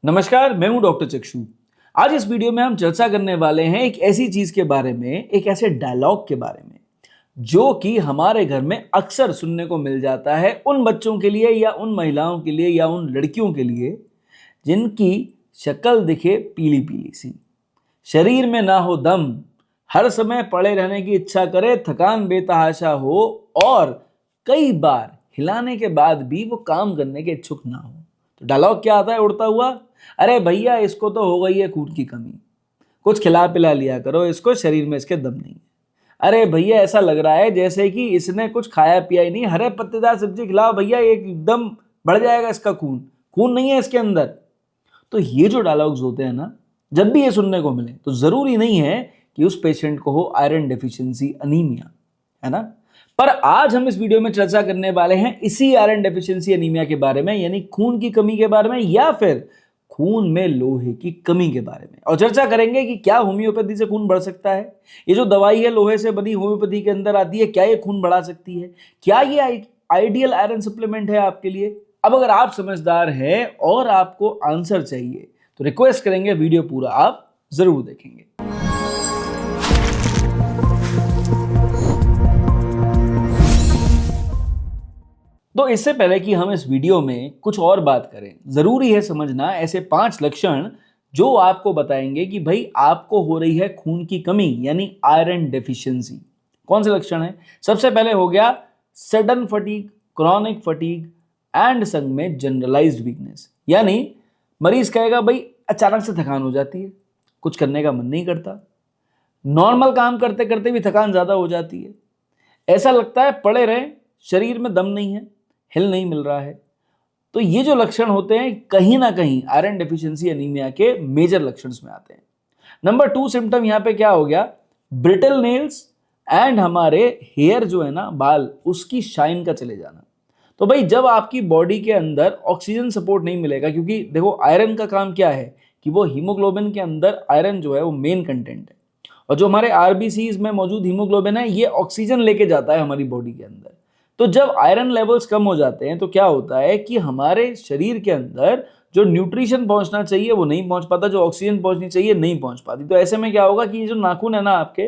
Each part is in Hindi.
नमस्कार, मैं हूं डॉक्टर चक्षु। आज इस वीडियो में हम चर्चा करने वाले हैं एक ऐसी चीज के बारे में, एक ऐसे डायलॉग के बारे में जो कि हमारे घर में अक्सर सुनने को मिल जाता है उन बच्चों के लिए या उन महिलाओं के लिए या उन लड़कियों के लिए जिनकी शक्ल दिखे पीली पीली सी, शरीर में ना हो दम, हर समय पड़े रहने की इच्छा करे, थकान बेतहाशा हो और कई बार हिलाने के बाद भी वो काम करने के इच्छुक ना हो। तो डायलॉग क्या आता है उड़ता हुआ? अरे भैया, इसको तो हो गई है खून की कमी, कुछ खिला पिला लिया करो इसको, शरीर में इसके दम नहीं है। अरे भैया, ऐसा लग रहा है जैसे कि इसने कुछ खाया पिया ही नहीं, हरे पत्तेदार सब्जी खिलाओ भैया, एकदम बढ़ जाएगा इसका खून, खून नहीं है इसके अंदर। तो ये जो डायलॉग्स होते हैं ना, जब भी ये सुनने को मिले तो जरूरी नहीं है कि उस पेशेंट को हो आयरन डेफिशिएंसी अनीमिया, है ना। पर आज हम इस वीडियो में चर्चा करने वाले हैं इसी आयरन डेफिशिएंसी अनीमिया के बारे में, यानी खून की कमी के बारे में या फिर खून में लोहे की कमी के बारे में। और चर्चा करेंगे कि क्या होम्योपैथी से खून बढ़ सकता है, ये जो दवाई है लोहे से बनी होम्योपैथी के अंदर आती है, क्या ये खून बढ़ा सकती है, क्या ये आइडियल आयरन सप्लीमेंट है आपके लिए। अब अगर आप समझदार हैं और आपको आंसर चाहिए तो रिक्वेस्ट करेंगे वीडियो पूरा आप जरूर देखेंगे। तो इससे पहले कि हम इस वीडियो में कुछ और बात करें, जरूरी है समझना ऐसे 5 लक्षण जो आपको बताएंगे कि भाई आपको हो रही है खून की कमी यानी आयरन डेफिशिएंसी। कौन से लक्षण है? सबसे पहले हो गया sudden fatigue, chronic fatigue and संग में जनरलाइज्ड वीकनेस, यानी मरीज कहेगा भाई अचानक से थकान हो जाती है, कुछ करने का मन नहीं करता, नॉर्मल काम करते करते भी थकान ज्यादा हो जाती है, ऐसा लगता है पड़े रहे, शरीर में दम नहीं है, हिल नहीं मिल रहा है। तो ये जो लक्षण होते हैं कहीं ना कहीं आयरन डेफिशिएंसी एनीमिया के मेजर लक्षणों में आते हैं। नंबर 2 सिम्टम यहां पे क्या हो गया? ब्रिटल नेल्स एंड हमारे हेयर जो है ना, बाल, उसकी शाइन का चले जाना। तो भाई जब आपकी बॉडी के अंदर ऑक्सीजन सपोर्ट नहीं मिलेगा, क्योंकि देखो आयरन का काम क्या है कि वो हीमोग्लोबिन के अंदर आयरन जो है वो मेन कंटेंट है, और जो हमारे आरबीसीज में मौजूद हीमोग्लोबिन है ये ऑक्सीजन लेके जाता है हमारी बॉडी के अंदर। तो जब आयरन लेवल्स कम हो जाते हैं तो क्या होता है कि हमारे शरीर के अंदर जो न्यूट्रिशन पहुंचना चाहिए वो नहीं पहुंच पाता, जो ऑक्सीजन पहुंचनी चाहिए नहीं पहुंच पाती। तो ऐसे में क्या होगा कि ये जो नाखून है ना आपके,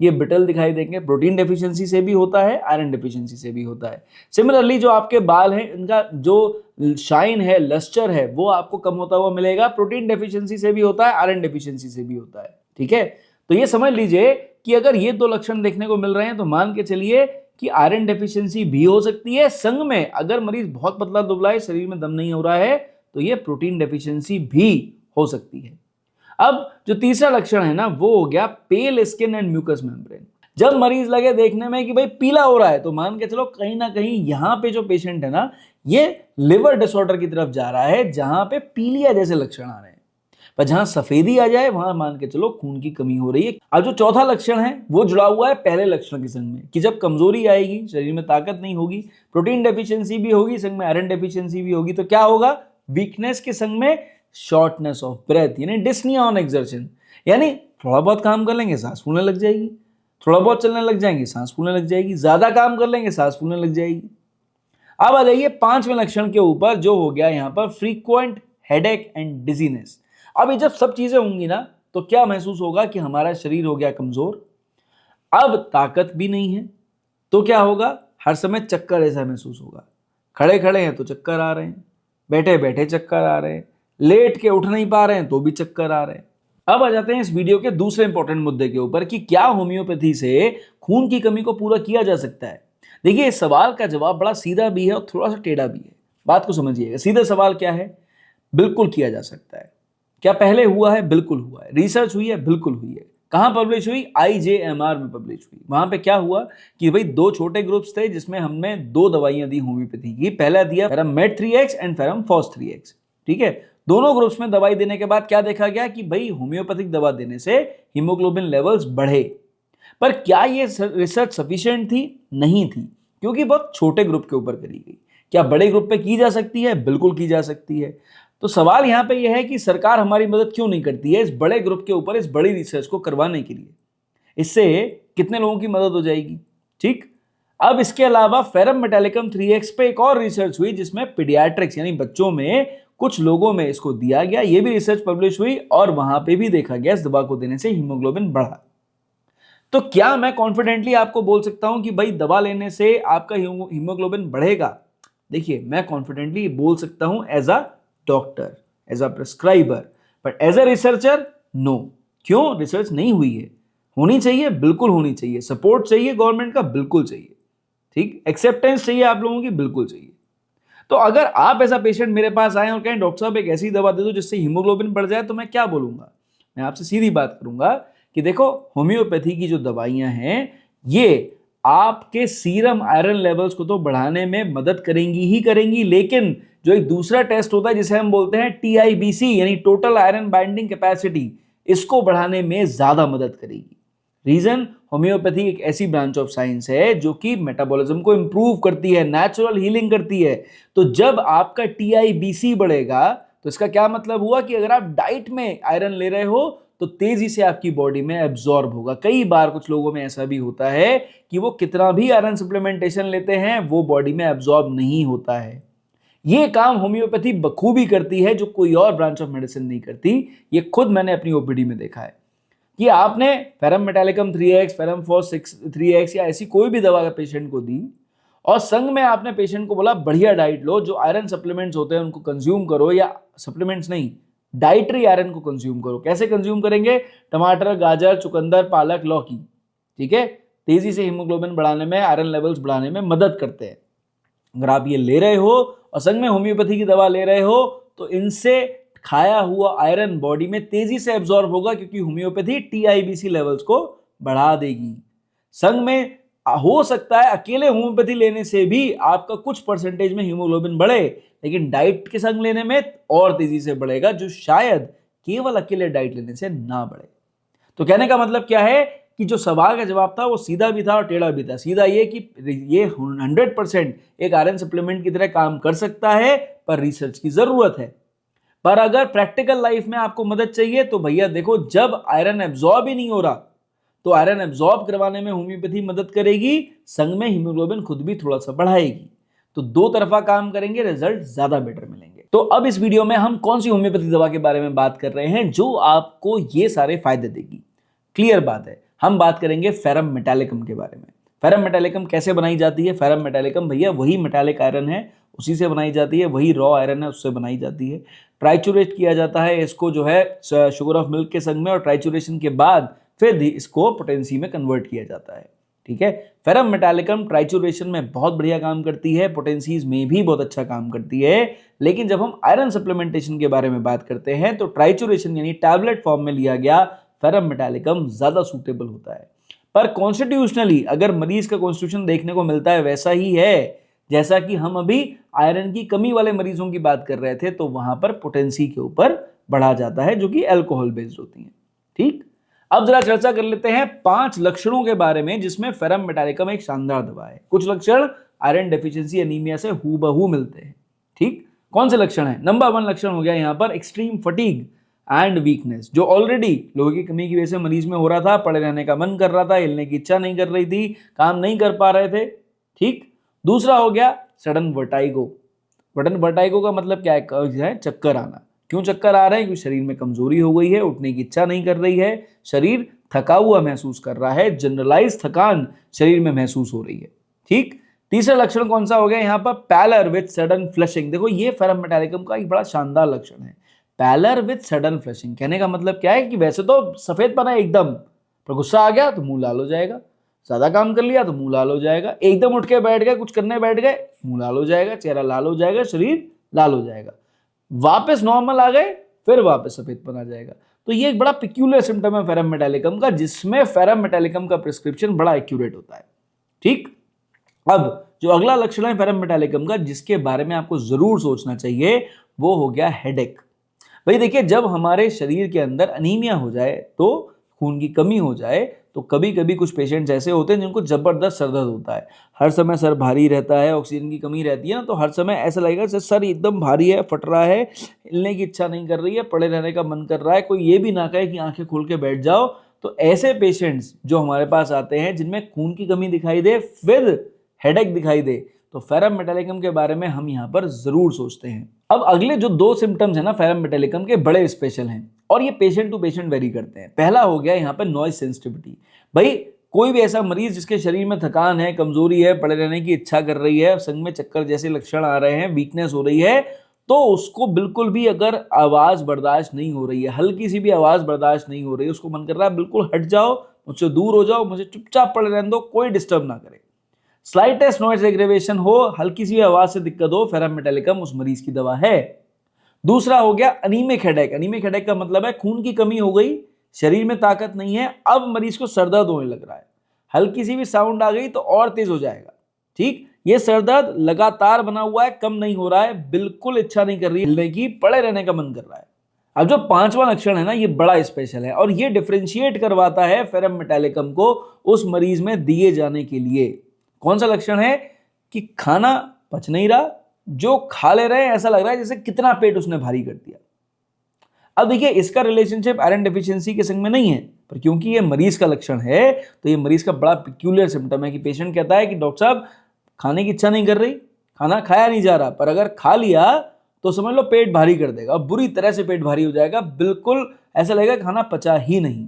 ये ब्रिटल दिखाई देंगे। प्रोटीन डेफिशिएंसी से भी होता है, आयरन डेफिशिएंसी से भी होता है। सिमिलरली जो आपके बाल हैं इनका जो शाइन है, लस्टर है, वो आपको कम होता हुआ मिलेगा। प्रोटीन डेफिशिएंसी से भी होता है, आयरन डेफिशिएंसी से भी होता है। ठीक है, तो ये समझ लीजिए कि अगर ये 2 लक्षण देखने को मिल रहे हैं तो मान के चलिए कि आयरन डेफिशिएंसी भी हो सकती है। संग में अगर मरीज बहुत पतला दुबला है, शरीर में दम नहीं हो रहा है, तो ये प्रोटीन डेफिशिएंसी भी हो सकती है। अब जो तीसरा लक्षण है ना, वो हो गया pale skin and mucus membrane. जब मरीज लगे देखने में कि भाई पीला हो रहा है तो मान के चलो कहीं ना कहीं यहां पे जो पेशेंट है ना, ये लिवर डिसऑर्डर की तरफ जा रहा है, जहां पे पीलिया जैसे लक्षण आ रहे हैं। पर जहां सफेदी आ जाए वहां मान के चलो खून की कमी हो रही है। अब जो चौथा लक्षण है वो जुड़ा हुआ है पहले लक्षण के संग में, कि जब कमजोरी आएगी, शरीर में ताकत नहीं होगी, प्रोटीन डेफिशिएंसी भी होगी, संग में आयरन डेफिशिएंसी भी होगी, तो क्या होगा? वीकनेस के संग में शॉर्टनेस ऑफ ब्रेथ, यानी डिस्निया ऑन एक्सर्शन, यानी थोड़ा बहुत काम कर लेंगे सांस फूलने लग जाएगी, थोड़ा बहुत चलने लग जाएंगे सांस फूलने लग जाएगी, ज्यादा काम कर लेंगे सांस फूलने लग जाएगी। अब आ जाइए 5वें लक्षण के ऊपर, जो हो गया यहां पर फ्रीक्वेंट हेडेक एंड डिजीनेस। अब ये जब सब चीजें होंगी ना तो क्या महसूस होगा कि हमारा शरीर हो गया कमजोर, अब ताकत भी नहीं है, तो क्या होगा? हर समय चक्कर ऐसा महसूस होगा। खड़े खड़े हैं तो चक्कर आ रहे हैं, बैठे बैठे चक्कर आ रहे हैं, लेट के उठ नहीं पा रहे हैं तो भी चक्कर आ रहे हैं। अब आ जाते हैं इस वीडियो के दूसरे इंपॉर्टेंट मुद्दे के ऊपर कि क्या होम्योपैथी से खून की कमी को पूरा किया जा सकता है। देखिए, इस सवाल का जवाब बड़ा सीधा भी है और थोड़ा सा टेढ़ा भी है। बात को समझिएगा। सीधा सवाल क्या है? बिल्कुल किया जा सकता है। क्या पहले हुआ है? बिल्कुल हुआ है। रिसर्च हुई है? बिल्कुल हुई है। कहां पब्लिश हुई? IJMR में पब्लिश हुई। वहां पे क्या हुआ कि भाई 2 छोटे ग्रुप्स थे जिसमें हमने 2 दवाइयां दी होम्योपैथी की। पहला दिया फेरम-MED 3X एंड फेरम-FOS 3X। ठीक है, दोनों ग्रुप्स में दवाई देने के बाद क्या देखा गया कि भाई होम्योपैथिक दवा देने से हीमोग्लोबिन लेवल्स बढ़े। पर क्या ये रिसर्च सफिशिएंट थी? नहीं थी, क्योंकि बहुत छोटे ग्रुप के ऊपर करी गई। क्या बड़े ग्रुप पे की जा सकती है? बिल्कुल की जा सकती है। तो सवाल यहां पे यह है कि सरकार हमारी मदद क्यों नहीं करती है इस बड़े ग्रुप के ऊपर, इस बड़ी रिसर्च को करवाने के लिए? इससे कितने लोगों की मदद हो जाएगी? ठीक। अब इसके अलावा फेरम मेटालिकम 3X पे एक और रिसर्च हुई जिसमें पीडियाट्रिक्स यानी बच्चों में कुछ लोगों में इसको दिया गया, ये भी रिसर्च पब्लिश हुई और वहां पे भी देखा गया इस दवा को देने से हीमोग्लोबिन बढ़ा। तो क्या मैं कॉन्फिडेंटली आपको बोल सकता हूं कि भाई दवा लेने से आपका हीमोग्लोबिन बढ़ेगा? देखिए, मैं कॉन्फिडेंटली बोल सकता हूं as a doctor, as a prescriber, but as a researcher no. क्यों? रिसर्च नहीं हुई है। होनी चाहिए, बिल्कुल होनी चाहिए। सपोर्ट चाहिए गवर्नमेंट का, बिल्कुल चाहिए। ठीक, एक्सेप्टेंस चाहिए आप लोगों की, बिल्कुल चाहिए। तो अगर आप ऐसा पेशेंट मेरे पास आए और कहें डॉक्टर साहब एक ऐसी दवा दे दो जिससे हीमोग्लोबिन बढ़ जाए, तो मैं क्या बोलूंगा? मैं आपसे सीधी बात करूंगा कि देखो, होम्योपैथी की जो दवाइयां हैं ये आपके सीरम आयरन लेवल्स को तो बढ़ाने में मदद करेंगी ही करेंगी, लेकिन जो एक दूसरा टेस्ट होता है जिसे हम बोलते हैं TIBC यानी टोटल आयरन बाइंडिंग कैपेसिटी, इसको बढ़ाने में ज्यादा मदद करेगी। रीजन, होम्योपैथी एक ऐसी ब्रांच ऑफ साइंस है जो कि मेटाबॉलिज्म को इंप्रूव करती है, नेचुरल हीलिंग करती है। तो जब आपका TIBC बढ़ेगा तो इसका क्या मतलब हुआ कि अगर आप डाइट में आयरन ले रहे हो तो तेजी से आपकी बॉडी में एब्जॉर्ब होगा। कई बार कुछ लोगों में ऐसा भी होता है कि वो कितना भी आयरन सप्लीमेंटेशन लेते हैं वो बॉडी में एब्जॉर्ब नहीं होता है। ये काम होम्योपैथी बखूबी करती है जो कोई और ब्रांच ऑफ मेडिसिन नहीं करती। ये खुद मैंने अपनी ओपीडी में देखा है कि आपने ferrum metallicum 3x, ferrum FOSS 3x या ऐसी कोई भी दवा पेशेंट को दी और संग में आपने पेशेंट को बोला बढ़िया डाइट लो, जो आयरन सप्लीमेंट्स होते हैं उनको कंज्यूम करो, या सप्लीमेंट्स नहीं, डाइटरी आयरन को कंज्यूम करो। कैसे कंज्यूम करेंगे? टमाटर, गाजर, चुकंदर, पालक, लौकी, ठीक है, तेजी से हीमोग्लोबिन बढ़ाने में, आयरन लेवल्स बढ़ाने में मदद करते हैं। अगर आप ये ले रहे हो और संग में होम्योपैथी की दवा ले रहे हो तो इनसे खाया हुआ आयरन बॉडी में तेजी से एब्जॉर्ब होगा, क्योंकि होम्योपैथी TIBC लेवल्स को बढ़ा देगी। संग में हो सकता है अकेले होम्योपैथी लेने से भी आपका कुछ परसेंटेज में हीमोग्लोबिन बढ़े, लेकिन डाइट के संग लेने में और तेजी से बढ़ेगा, जो शायद केवल अकेले डाइट लेने से ना बढ़े। तो कहने का मतलब क्या है कि जो सवाल का जवाब था वो सीधा भी था और टेढ़ा भी था। सीधा ये कि ये 100% एक आयरन सप्लीमेंट की तरह काम कर सकता है, पर रिसर्च की जरूरत है। पर अगर प्रैक्टिकल लाइफ में आपको मदद चाहिए तो भैया देखो, जब आयरन एब्जॉर्ब ही नहीं हो रहा तो आयरन एब्जॉर्ब करवाने में होम्योपैथी मदद करेगी, संग में हीमोग्लोबिन खुद भी थोड़ा सा बढ़ाएगी। तो दो तरफा काम करेंगे, रिजल्ट ज्यादा बेटर मिलेंगे। तो अब इस वीडियो में हम कौन सी होम्योपैथी दवा के बारे में बात कर रहे हैं जो आपको ये सारे फायदे देगी? क्लियर बात है, हम बात करेंगे फेरम मेटालिकम के बारे में। फेरम मेटालिकम कैसे बनाई जाती है? फेरम मेटालिकम भैया वही मेटालिक आयरन है, उसी से बनाई जाती है, वही रॉ आयरन है उससे बनाई जाती है। ट्राइचुरेट किया जाता है इसको जो है शुगर ऑफ मिल्क के संग में, और ट्राइचुरेशन के बाद फिर इसको पोटेंसी में कन्वर्ट किया जाता है। ठीक है, फेरम मेटालिकम ट्राइचुरेशन में बहुत बढ़िया काम करती है, पोटेंसीज में भी बहुत अच्छा काम करती है। लेकिन जब हम आयरन सप्लीमेंटेशन के बारे में बात करते हैं तो ट्राइचुरेशन यानी टैबलेट फॉर्म में लिया गया फेरम मेटालिकम ज्यादा सूटेबल होता है। पर कॉन्स्टिट्यूशनली अगर मरीज का कॉन्स्टिट्यूशन देखने को मिलता है वैसा ही है जैसा कि हम अभी आयरन की कमी वाले मरीजों की बात कर रहे थे, तो वहां पर पोटेंसी के ऊपर बढ़ा जाता है जो कि अल्कोहल बेस्ड होती है। ठीक, अब जरा चर्चा कर लेते हैं 5 लक्षणों के बारे में जिसमें फेरम मेटालिकम एक शानदार दवा है। कुछ लक्षण आयरन डेफिशिएंसी एनीमिया से हूबहू मिलते हैं। ठीक, कौन से लक्षण है? नंबर 1 लक्षण हो गया यहां पर एक्सट्रीम फटीग एंड वीकनेस, जो ऑलरेडी लोगों की कमी की वजह से मरीज में हो रहा था। पड़े रहने का मन कर रहा था, हिलने की इच्छा नहीं कर रही थी, काम नहीं कर पा रहे थे। ठीक, दूसरा हो गया सडन वर्टाइगो। सडन वर्टाइगो का मतलब क्या है? चक्कर आना। क्यों चक्कर आ रहे हैं? क्योंकि शरीर में कमजोरी हो गई है, उठने की इच्छा नहीं कर रही है, शरीर थका हुआ महसूस कर रहा है, जनरलाइज थकान शरीर में महसूस हो रही है। ठीक, तीसरा लक्षण कौन सा हो गया यहाँ पर? Pallor with sudden flushing. देखो ये फेरम मेटालिकम का एक बड़ा शानदार लक्षण है, पैलर विथ सडन फ्लशिंग। कहने का मतलब क्या है कि वैसे तो सफेद पना एकदम, पर गुस्सा आ गया तो मुंह लाल हो जाएगा, ज्यादा काम कर लिया तो मुंह लाल हो जाएगा, एकदम उठ के बैठ गए, कुछ करने बैठ गए, मुंह लाल हो जाएगा, चेहरा लाल हो जाएगा, शरीर लाल हो जाएगा, वापस नॉर्मल आ गए फिर वापस सफेदपन आ जाएगा। तो ये एक बड़ा पिक्यूलियर सिम्टम है फेरम मेटालिकम का, जिसमें फेरम मेटालिकम का प्रिस्क्रिप्शन बड़ा एक्यूरेट होता है। ठीक, अब जो अगला लक्षण है फेरम मेटालिकम का जिसके बारे में आपको जरूर सोचना चाहिए वो हो गया हेडेक। भाई देखिए, जब हमारे शरीर के अंदर अनीमिया हो जाए, तो खून की कमी हो जाए, तो कभी कभी कुछ पेशेंट्स ऐसे होते हैं जिनको जबरदस्त सर दर्द होता है, हर समय सर भारी रहता है, ऑक्सीजन की कमी रहती है ना, तो हर समय ऐसा लगेगा जैसे सर एकदम भारी है, फट रहा है, हिलने की इच्छा नहीं कर रही है, पड़े रहने का मन कर रहा है, कोई ये भी ना कहे कि आंखें खोल के बैठ जाओ। तो ऐसे पेशेंट्स जो हमारे पास आते हैं जिनमें खून की कमी दिखाई दे फिर हेडेक दिखाई दे, तो फेरम मेटालिकम के बारे में हम यहाँ पर जरूर सोचते हैं। अब अगले जो 2 सिम्टम्स है ना फेरम मेटालिकम के, बड़े स्पेशल हैं और ये पेशेंट टू पेशेंट वेरी करते हैं। पहला हो गया यहाँ पे नॉइज सेंसिटिविटी। भाई कोई भी ऐसा मरीज जिसके शरीर में थकान है, कमजोरी है, पड़े रहने की इच्छा कर रही है, संग में चक्कर जैसे लक्षण आ रहे हैं, वीकनेस हो रही है, तो उसको बिल्कुल भी अगर आवाज बर्दाश्त नहीं हो रही है, हल्की सी भी आवाज बर्दाश्त नहीं हो रही है, उसको मन कर रहा है बिल्कुल हट जाओ, मुझसे दूर हो जाओ, मुझे चुपचाप पड़े रहने दो, कोई डिस्टर्ब ना करे, स्लाइटेस्ट नॉइज एग्रेवेशन हो, हल्की सी आवाज से दिक्कत हो, फेरम मेटालिकम उस मरीज की दवा है। दूसरा हो गया अनीमिक हेडेक। अनीमिक हेडेक का मतलब है खून की कमी हो गई, शरीर में ताकत नहीं है, अब मरीज को सर दर्द होने लग रहा है, हल्की सी भी साउंड आ गई तो और तेज हो जाएगा। ठीक, ये सर दर्द लगातार बना हुआ है, कम नहीं हो रहा है, बिल्कुल इच्छा नहीं कर रही हिलने की, पड़े रहने का मन कर रहा है। अब जो 5वां लक्षण है ना, ये बड़ा स्पेशल है और ये डिफरेंशिएट करवाता है फेरम मेटालिकम को उस मरीज में दिए जाने के लिए। कौन सा लक्षण है कि खाना पच नहीं रहा, जो खा ले रहे हैं ऐसा लग रहा है जैसे कितना पेट उसने भारी कर दिया। अब देखिए इसका रिलेशनशिप आयरन डेफिशिएंसी के संग में नहीं है, पर क्योंकि ये मरीज का लक्षण है तो ये मरीज का बड़ा पिक्यूलियर सिम्टम है कि पेशेंट कहता है कि डॉक्टर साहब खाने की इच्छा नहीं कर रही, खाना खाया नहीं जा रहा, पर अगर खा लिया तो समझ लो पेट भारी कर देगा, बुरी तरह से पेट भारी हो जाएगा, बिल्कुल ऐसा लगेगा खाना पचा ही नहीं।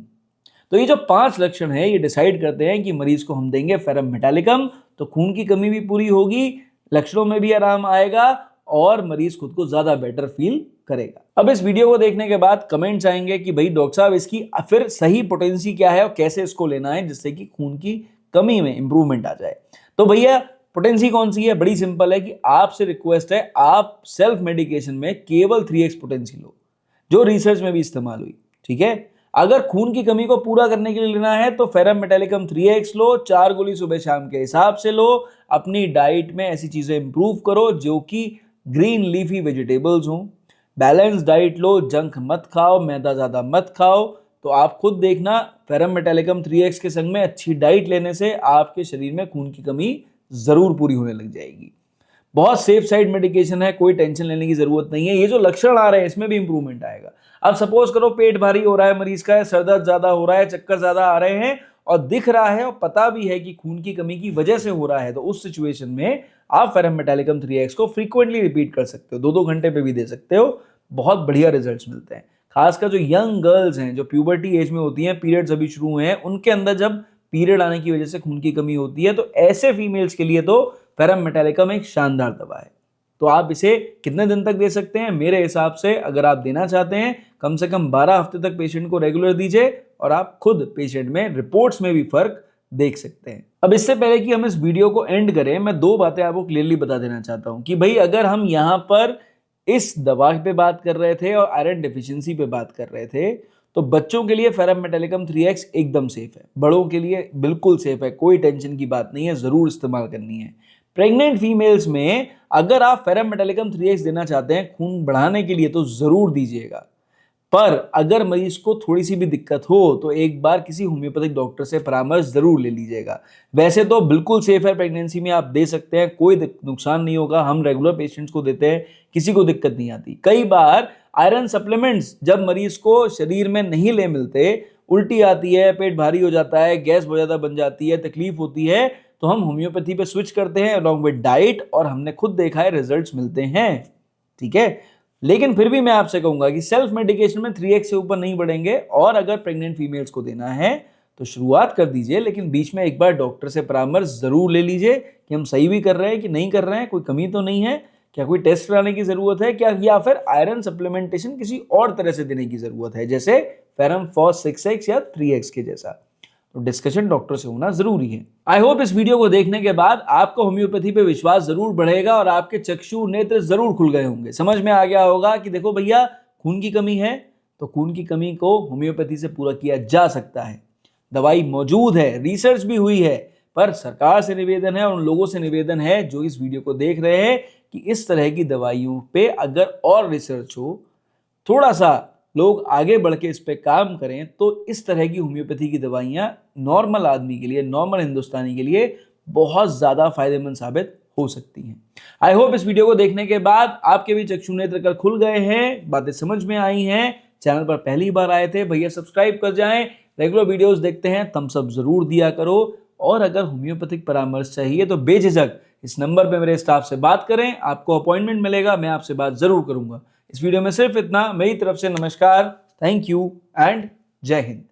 तो ये जो 5 लक्षण है ये डिसाइड करते हैं कि मरीज को हम देंगे फेरम मेटालिकम तो खून की कमी भी पूरी होगी, लक्षणों में भी आराम आएगा और मरीज खुद को ज्यादा बेटर फील करेगा। अब इस वीडियो को देखने के बाद कमेंट्स आएंगे कि भाई डॉक्टर साहब इसकी फिर सही पोटेंसी क्या है और कैसे इसको लेना है जिससे कि खून की कमी में इंप्रूवमेंट आ जाए। तो भैया पोटेंसी कौन सी है, बड़ी सिंपल है कि आपसे रिक्वेस्ट है आप सेल्फ मेडिकेशन में केवल 3x पोटेंसी लो, जो रिसर्च में भी इस्तेमाल हुई। ठीक है, अगर खून की कमी को पूरा करने के लिए लेना है तो फेरम मेटालिकम 3x लो, 4 गोली सुबह शाम के हिसाब से लो, अपनी डाइट में ऐसी चीजें इंप्रूव करो जो कि ग्रीन लीफी वेजिटेबल्स हो, बैलेंस डाइट लो, जंक मत खाओ, मैदा ज्यादा मत खाओ। तो आप खुद देखना फेरम मेटालिकम 3x के संग में अच्छी डाइट लेने से आपके शरीर में खून की कमी जरूर पूरी होने लग जाएगी। बहुत सेफ साइड मेडिकेशन है, कोई टेंशन लेने की जरूरत नहीं है। ये जो लक्षण आ रहे हैं इसमें भी इंप्रूवमेंट आएगा। अब सपोज करो पेट भारी हो रहा है मरीज का, सर दर्द ज्यादा हो रहा है, चक्कर ज्यादा आ रहे हैं और दिख रहा है और पता भी है कि खून की कमी की वजह से हो रहा है, तो उस सिचुएशन में आप फेरम मेटालिकम 3x को फ्रीक्वेंटली रिपीट कर सकते हो, 2-2 घंटे पे भी दे सकते हो, बहुत बढ़िया रिजल्ट्स मिलते हैं। खासकर जो यंग गर्ल्स हैं जो प्यूबर्टी एज में होती हैं, पीरियड्स अभी शुरू हुए हैं, उनके अंदर जब पीरियड आने की वजह से खून की कमी होती है तो ऐसे फीमेल्स के लिए तो फेरम मेटालिकम एक शानदार दवा है। तो आप इसे कितने दिन तक दे सकते हैं? मेरे हिसाब से अगर आप देना चाहते हैं कम से कम 12 हफ्ते तक पेशेंट को रेगुलर दीजिए और आप खुद पेशेंट में रिपोर्ट्स में भी फर्क देख सकते हैं। अब इससे पहले कि हम इस वीडियो को एंड करें, मैं 2 बातें आपको क्लियरली बता देना चाहता हूं कि भाई अगर हम यहां पर इस दवा पे बात कर रहे थे और आयरन डेफिशिएंसी पे बात कर रहे थे, तो बच्चों के लिए फेरम मेटालिकम 3x एकदम सेफ है, बड़ों के लिए बिल्कुल सेफ है, कोई टेंशन की बात नहीं है, जरूर इस्तेमाल करनी है। प्रेग्नेंट फीमेल्स में अगर आप फेरम मेटालिकम 3x देना चाहते हैं खून बढ़ाने के लिए तो जरूर दीजिएगा, पर अगर मरीज को थोड़ी सी भी दिक्कत हो तो एक बार किसी होम्योपैथिक डॉक्टर से परामर्श जरूर ले लीजिएगा। वैसे तो बिल्कुल सेफ है, प्रेगनेंसी में आप दे सकते हैं, कोई नुकसान नहीं होगा, हम रेगुलर पेशेंट्स को देते हैं, किसी को दिक्कत नहीं आती। कई बार आयरन सप्लीमेंट्स जब मरीज को शरीर में नहीं ले मिलते, उल्टी आती है, पेट भारी हो जाता है, गैस बहुत ज्यादा बन जाती है, तकलीफ होती है, तो हम होम्योपैथी पे स्विच करते हैं अलॉन्ग विद डाइट और हमने खुद देखा है रिजल्ट्स मिलते हैं। ठीक है, लेकिन फिर भी मैं आपसे कहूंगा कि सेल्फ मेडिकेशन में 3x से ऊपर नहीं बढ़ेंगे और अगर प्रेग्नेंट फीमेल्स को देना है तो शुरुआत कर दीजिए, लेकिन बीच में एक बार डॉक्टर से परामर्श जरूर ले लीजिए कि हम सही भी कर रहे हैं कि नहीं कर रहे हैं, कोई कमी तो नहीं है, क्या कोई टेस्ट कराने की जरूरत है क्या, या फिर आयरन सप्लीमेंटेशन किसी और तरह से देने की जरूरत है जैसे फेरम फॉस 6x या 3x के जैसा। तो डिस्कशन डॉक्टर से होना जरूरी है। आई होप इस वीडियो को देखने के बाद आपको होम्योपैथी पे विश्वास जरूर बढ़ेगा और आपके चक्षु नेत्र जरूर खुल गए होंगे, समझ में आ गया होगा कि देखो भैया खून की कमी है तो खून की कमी को होम्योपैथी से पूरा किया जा सकता है, दवाई मौजूद है, रिसर्च भी हुई है, पर सरकार से निवेदन है और उन लोगों से निवेदन है जो इस वीडियो को देख रहे हैं कि इस तरह की दवाइयों पे अगर और रिसर्च हो, थोड़ा सा लोग आगे बढ़ के इस पे काम करें तो इस तरह की होम्योपैथी की दवाइयां नॉर्मल आदमी के लिए, नॉर्मल हिंदुस्तानी के लिए बहुत ज्यादा फायदेमंद साबित हो सकती हैं। आई होप इस वीडियो को देखने के बाद आपके भी चक्षु नेत्र कर खुल गए हैं, बातें समझ में आई हैं। चैनल पर पहली बार आए थे भैया सब्सक्राइब कर जाएं, रेगुलर वीडियोस देखते हैं थम्स अप जरूर दिया करो और अगर होम्योपैथिक परामर्श चाहिए तो बेझिझक इस नंबर पे मेरे स्टाफ से बात करें, आपको अपॉइंटमेंट मिलेगा, मैं आपसे बात जरूर करूंगा। इस वीडियो में सिर्फ इतना। मेरी तरफ से नमस्कार, थैंक यू एंड जय हिंद।